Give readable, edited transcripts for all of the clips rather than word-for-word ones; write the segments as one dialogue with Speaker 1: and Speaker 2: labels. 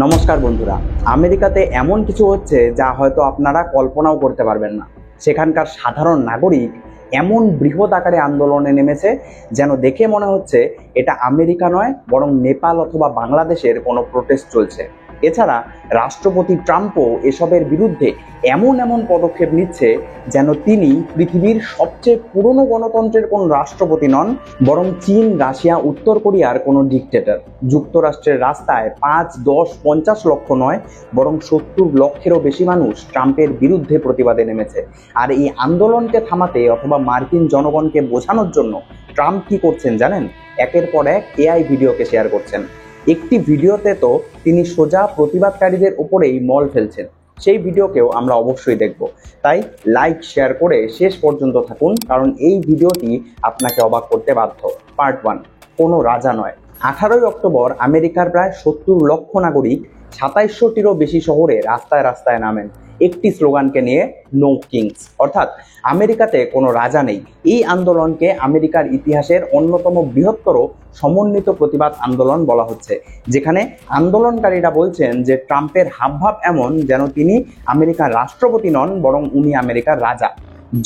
Speaker 1: নমস্কার বন্ধুরা। আমেরিকাতে এমন কিছু হচ্ছে যা হয়তো আপনারা কল্পনাও করতে পারবেন না। সেখানকার সাধারণ নাগরিক এমন বৃহৎ আকারে আন্দোলনে নেমেছে যেন দেখে মনে হচ্ছে এটা আমেরিকা নয়, বরং নেপাল অথবা বাংলাদেশের কোনো প্রোটেস্ট চলছে। এছাড়া রাষ্ট্রপতি ট্রাম্পও এসবের বিরুদ্ধে এমন এমন পদক্ষেপ নিচ্ছে যেন তিনি পৃথিবীর সবচেয়ে পুরনো গণতন্ত্রের কোন রাষ্ট্রপতি নন, বরং চীন, রাশিয়া, উত্তর কোরিয়ার কোনো ডিকটেটর। যুক্তরাষ্ট্রের রাস্তায় 5, 10, 50 লক্ষ নয়, বরং 70 লক্ষেরও বেশি মানুষ ট্রাম্পের বিরুদ্ধে প্রতিবাদে নেমেছে। আর এই আন্দোলনকে থামাতে অথবা মার্কিন জনগণকে বোঝানোর জন্য ট্রাম্প কি করছেন জানেন? একের পর এক এআই ভিডিওকে শেয়ার করছেন। একটি ভিডিওতে তো তিনি সোজা প্রতিবাদকারীদের উপরেই মল ফেলছেন। সেই ভিডিওকেও আমরা অবশ্যই দেখব। তাই লাইক, শেয়ার করে শেষ পর্যন্ত থাকুন, কারণ এই ভিডিওটি আপনাকে অবাক করতে বাধ্য। পার্ট 1, কোনো রাজা নয়। 18 অক্টোবর আমেরিকার প্রায় 70 লক্ষ নাগরিক 2700টিরও বেশি শহরে রাস্তায় রাস্তায় নামেন একটি স্লোগানকে নিয়ে, নো কিংস, অর্থাৎ আমেরিকাতে কোনো রাজা নেই। এই আন্দোলনকে আমেরিকার ইতিহাসের অন্যতম বৃহত্তর সমন্বিত প্রতিবাদ আন্দোলন বলা হচ্ছে, যেখানে আন্দোলনকারীরা বলছেন যে ট্রাম্পের হাবভাব এমন যেন তিনি আমেরিকার রাষ্ট্রপতি নন, বরং উনি আমেরিকার রাজা।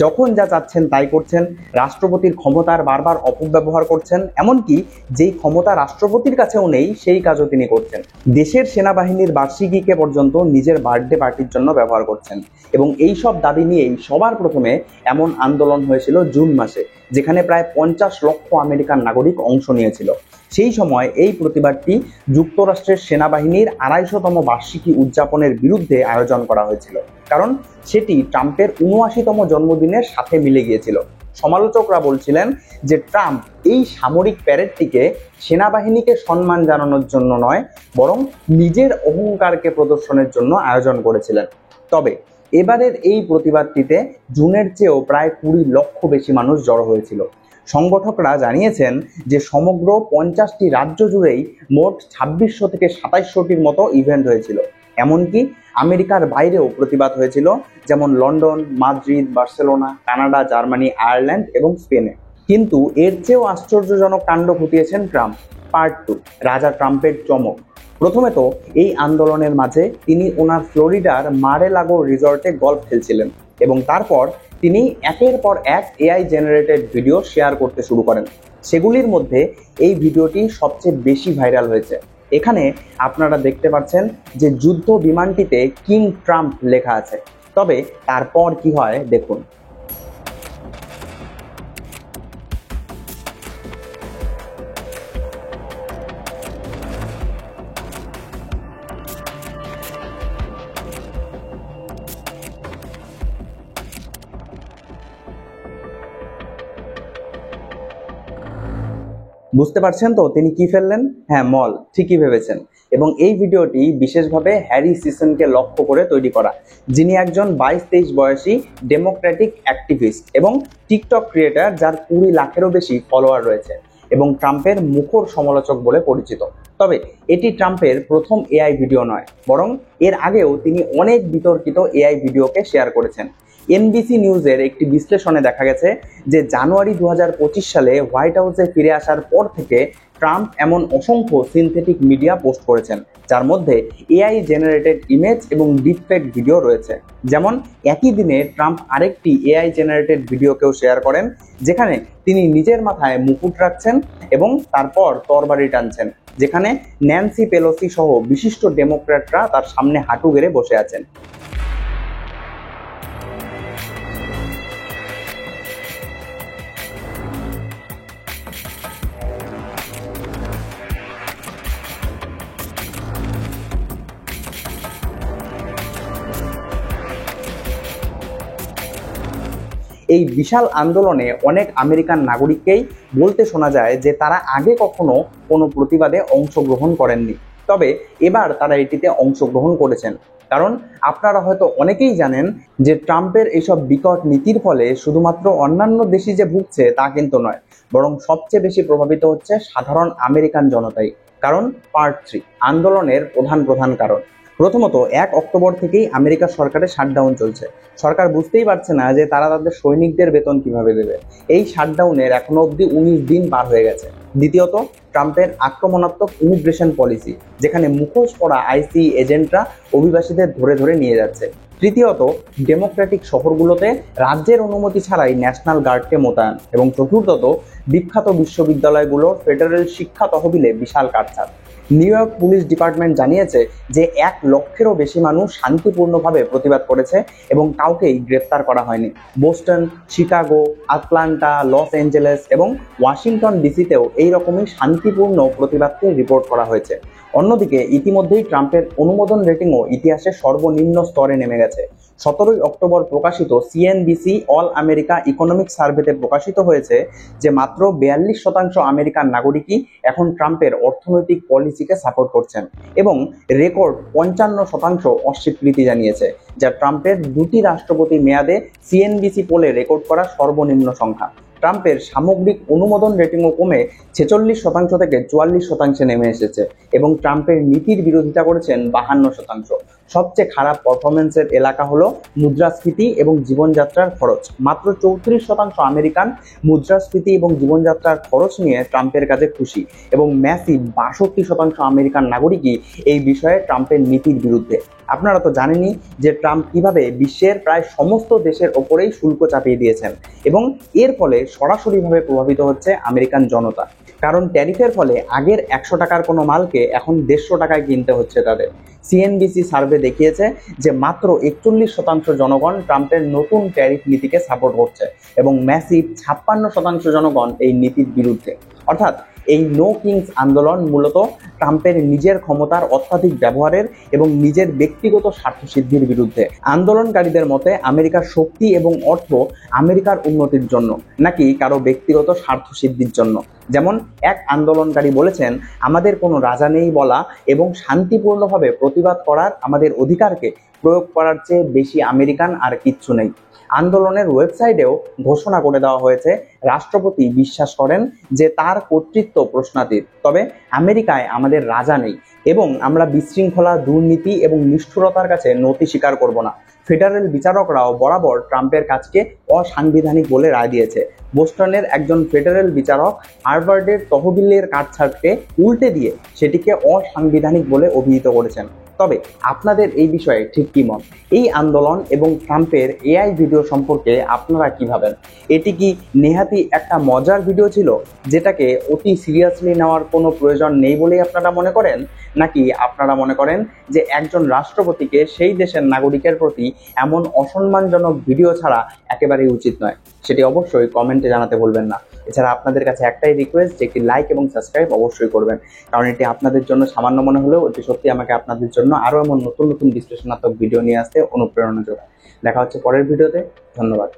Speaker 1: যখন যা চাচ্ছেন তাই করছেন, রাষ্ট্রপতির ক্ষমতার বারবার অপব্যবহার করছেন, এমনকি যেই ক্ষমতা রাষ্ট্রপতির কাছেও নেই সেই কাজও তিনি করছেন। দেশের সেনাবাহিনীর বার্ষিকীকে পর্যন্ত নিজের বার্থডে পার্টির জন্য ব্যবহার করছেন। এবং এই সব দাবি নিয়েই সবার প্রথমে এমন আন্দোলন হয়েছিল জুন মাসে, যেখানে প্রায় 50 লক্ষ আমেরিকান নাগরিক অংশ নিয়েছিল। সেই সময় এই প্রতিবাদটি যুক্তরাষ্ট্রের সেনাবাহিনীর 250তম বার্ষিকী উদযাপনের বিরুদ্ধে আয়োজন করা হয়েছিল, কারণ সেটি ট্রাম্পের 79তম জন্মদিনের সাথে মিলে গিয়েছিল। সমালোচকরা বলছিলেন যে ট্রাম্প এই সামরিক প্যারেডটিকে সেনাবাহিনীকে সম্মান জানানোর জন্য নয়, বরং নিজের অহংকারকে প্রদর্শনের জন্য আয়োজন করেছিলেন। তবে এবারের এই প্রতিবাদটিতে জুনের চেয়েও প্রায় 20 লক্ষ বেশি মানুষ জড়ো হয়েছিল। সংগঠকরা জানিয়েছেন যে সমগ্র 50টি রাজ্য জুড়েই মোট 2600 থেকে 2700টির মতো ইভেন্ট হয়েছিল। এমনকি আমেরিকার বাইরেও প্রতিবাদ হয়েছিল, যেমন London, Madrid, Barcelona, Canada, Germany, Ireland এবং স্পেনে। কিন্তু এর চেয়েও আশ্চর্যজনক কাণ্ড ঘটিয়েছেন ট্রাম্প। পার্ট 2, রাজা ট্রাম্পের চমক। প্রথমে তো এই আন্দোলনের মাঝে তিনি ওনার ফ্লোরিডার মার-এ-লাগো রিসর্টে গল্ফ খেলছিলেন, এবং তারপর তিনি একের পর এক এআই জেনারেটেড ভিডিও শেয়ার করতে শুরু করেন। সেগুলির মধ্যে এই ভিডিওটি সবচেয়ে বেশি ভাইরাল হয়েছে। এখানে আপনারা দেখতে পাচ্ছেন যে যুদ্ধ বিমানটিতে কিং ট্রাম্প লেখা আছে। তবে তারপর কি হয় দেখুন। বুঝতে পারছেন তো তিনি কি ফেললেন? হ্যাঁ, মল, ঠিকই ভেবেছেন। এবং এই ভিডিওটি বিশেষভাবে হ্যারি সিসনকে লক্ষ্য করে তৈরি করা, যিনি একজন 22-23 বয়সী ডেমোক্রেটিক অ্যাক্টিভিস্ট এবং টিকটক ক্রিয়েটার, যার 20 লাখেরও বেশি ফলোয়ার রয়েছে এবং ট্রাম্পের মুখর সমালোচক বলে পরিচিত। তবে এটি ট্রাম্পের প্রথম এআই ভিডিও নয়, বরং এর আগেও তিনি অনেক বিতর্কিত এআই ভিডিওকে শেয়ার করেছেন। এনবিসি নিউজের একটি বিশ্লেষণে দেখা গেছে যে জানুয়ারি 2025 সালে হোয়াইট হাউসে ফিরে আসার পর থেকে ট্রাম্প এমন অসংখ্য সিনথেটিক মিডিয়া পোস্ট করেছেন, যার মধ্যে এআই জেনারেটেড ইমেজ এবং ডিপফেক ভিডিও রয়েছে। যেমন একই দিনে ট্রাম্প আরেকটি এআই জেনারেটেড ভিডিওকেও শেয়ার করেন, যেখানে তিনি নিজের মাথায় মুকুট রাখছেন এবং তারপর তরবারি টানছেন, যেখানে ন্যান্সি পেলোসি সহ বিশিষ্ট ডেমোক্র্যাটরা তার সামনে হাঁটু গেড়ে বসে আছেন। এই বিশাল আন্দোলনে অনেক আমেরিকান নাগরিককেই বলতে শোনা যায় যে তারা আগে কখনো কোনো প্রতিবাদে অংশগ্রহণ করেননি, তবে এবার তারা এটিতে অংশগ্রহণ করেছেন। কারণ আপনারা হয়তো অনেকেই জানেন যে ট্রাম্পের এইসব বিকট নীতির ফলে শুধুমাত্র অন্যান্য দেশই যে ভুগছে তা কিন্তু নয়, বরং সবচেয়ে বেশি প্রভাবিত হচ্ছে সাধারণ আমেরিকান জনতাই। কারণ পার্ট 3, আন্দোলনের প্রধান কারণ। প্রথমত, 1 অক্টোবর থেকেই আমেরিকা সরকারের শাটডাউন চলছে। সরকার বুঝতেই পারছে না যে তারা তাদের সৈনিকদের বেতন কিভাবে দেবে। এই শাটডাউনের এখনো অবধি 19 দিন পার হয়ে গেছে। দ্বিতীয়ত, ট্রাম্পের আক্রমণাত্মক ইমিগ্রেশন পলিসি, যেখানে মুখোশ পরা আইসি এজেন্টরা অভিবাসীদের ধরে ধরে নিয়ে যাচ্ছে। তৃতীয়ত, ডেমোক্রেটিক শহরগুলোতে রাজ্যের অনুমতি ছাড়াই ন্যাশনাল গার্ডকে মোতায়েন। এবং চতুর্থত, বিখ্যাত বিশ্ববিদ্যালয়গুলোর ফেডারেল শিক্ষা তহবিলে বিশাল কাটছাঁট। নিউ ইয়র্ক পুলিশ ডিপার্টমেন্ট জানিয়েছে যে 1 লক্ষেরও বেশি মানুষ শান্তিপূর্ণভাবে প্রতিবাদ করেছে এবং কাউকেই গ্রেপ্তার করা হয়নি। Boston, Chicago, Atlanta, Los Angeles এবং ওয়াশিংটন ডিসিতেও এই রকমই শান্তিপূর্ণ প্রতিবাদকে রিপোর্ট করা হয়েছে। অন্যদিকে ইতিমধ্যেই ট্রাম্পের অনুমোদন রেটিংও ইতিহাসের সর্বনিম্ন স্তরে নেমে গেছে। 17 অক্টোবর প্রকাশিত সিএনবিসি অল আমেরিকা ইকোনমিক সার্ভেতে প্রকাশিত হয়েছে যে মাত্র 42% আমেরিকান নাগরিকই এখন ট্রাম্পের অর্থনৈতিক পলিসিকে সাপোর্ট করছেন এবং রেকর্ড 55% অস্বীকৃতি জানিয়েছে, যা ট্রাম্পের 2টি রাষ্ট্রপতি মেয়াদে সিএনবিসি পোলে রেকর্ড করা সর্বনিম্ন সংখ্যা। ট্রাম্পের সামগ্রিক অনুমোদন রেটিংও কমে 46% থেকে 44% নেমে এসেছে এবং ট্রাম্পের নীতির বিরোধিতা করেছেন 52%। সবচেয়ে খারাপ পারফরমেন্সের এলাকা হলো মুদ্রাস্ফীতি এবং জীবনযাত্রার খরচ। মাত্র 34% আমেরিকান মুদ্রাস্ফীতি এবং জীবনযাত্রার খরচ নিয়ে ট্রাম্পের কাছে খুশি এবং ম্যাসিভ 62% আমেরিকান নাগরিকই এই বিষয়ে ট্রাম্পের নীতির বিরুদ্ধে। আপনারা তো জানেনই যে ট্রাম্প কিভাবে বিশ্বের প্রায় সমস্ত দেশের ওপরেই শুল্ক চাপিয়ে দিয়েছেন এবং এর ফলে সরাসরিভাবে প্রভাবিত হচ্ছে আমেরিকান জনতা। কারণ ট্যারিফের ফলে আগের 100 টাকার কোনো মালকে এখন 150 টাকায় কিনতে হচ্ছে তাদের। সিএনবিসি সার্ভে দেখিয়েছে যে মাত্র 41% জনগণ ট্রাম্পের নতুন ট্যারিফ নীতিকে সাপোর্ট করছে এবং ম্যাসিভ 56% জনগণ এই নীতির বিরুদ্ধে। অর্থাৎ এই নো কিংস আন্দোলন মূলত ট্রাম্পের নিজের ক্ষমতার অত্যাধিক ব্যবহারের এবং নিজের ব্যক্তিগত স্বার্থসিদ্ধির বিরুদ্ধে। আন্দোলনকারীদের মতে আমেরিকার শক্তি এবং অর্থ আমেরিকার উন্নতির জন্য, নাকি কারো ব্যক্তিগত স্বার্থসিদ্ধির জন্য। যেমন এক আন্দোলনকারী বলেছেন, আমাদের কোনো রাজা নেই বলা এবং শান্তিপূর্ণভাবে প্রতিবাদ করার আমাদের অধিকারকে প্রয়োগ করার চেয়ে বেশি আমেরিকান আর কিচ্ছু নেই। আন্দোলনের ওয়েবসাইটেও ঘোষণা করে দেওয়া হয়েছে, রাষ্ট্রপতি বিশ্বাস করেন যে তার কর্তৃত্ব প্রশ্নাতীত, তবে আমেরিকায় আমাদের রাজা নেই এবং আমরা বিশৃঙ্খলা, দুর্নীতি এবং নিষ্ঠুরতার কাছে নতি স্বীকার করব না। ফেডারেল বিচারকরাও বরাবর ট্রাম্পের কাজকে অসাংবিধানিক বলে রায় দিয়েছে। বোস্টনের একজন ফেডারেল বিচারক হার্ভার্ডের তহবিলের কাটছাঁটকে উল্টে দিয়ে সেটিকে অসাংবিধানিক বলে অভিহিত করেছেন। তবে আপনাদের এই বিষয়ে ঠিক কি মত? এই আন্দোলন এবং ট্রাম্পের এআই ভিডিও সম্পর্কে আপনারা কি ভাবেন? এটি কি নেহাতি একটা মজার ভিডিও ছিল যেটাকে অতি সিরিয়াসলি নেওয়ার কোনো প্রয়োজন নেই বলেই আপনারা মনে করেন, নাকি আপনারা মনে করেন যে একজন রাষ্ট্রপতিকে সেই দেশের নাগরিকের প্রতি এমন অসম্মানজনক ভিডিও ছাড়া একেবারেই উচিত নয়? সেটি অবশ্যই কমেন্টে জানাতে ভুলবেন না। এছাড়া আপনাদের কাছে একটাই রিকোয়েস্ট যে একটি লাইক এবং সাবস্ক্রাইব অবশ্যই করবেন, কারণ এটি আপনাদের জন্য সামান্য মনে হলেও এটি সত্যি আমাকে আপনাদের জন্য আরও এমন নতুন নতুন বিশ্লেষণাত্মক ভিডিও নিয়ে আসতে অনুপ্রেরণা যোগায়। দেখা হচ্ছে পরের ভিডিওতে। ধন্যবাদ।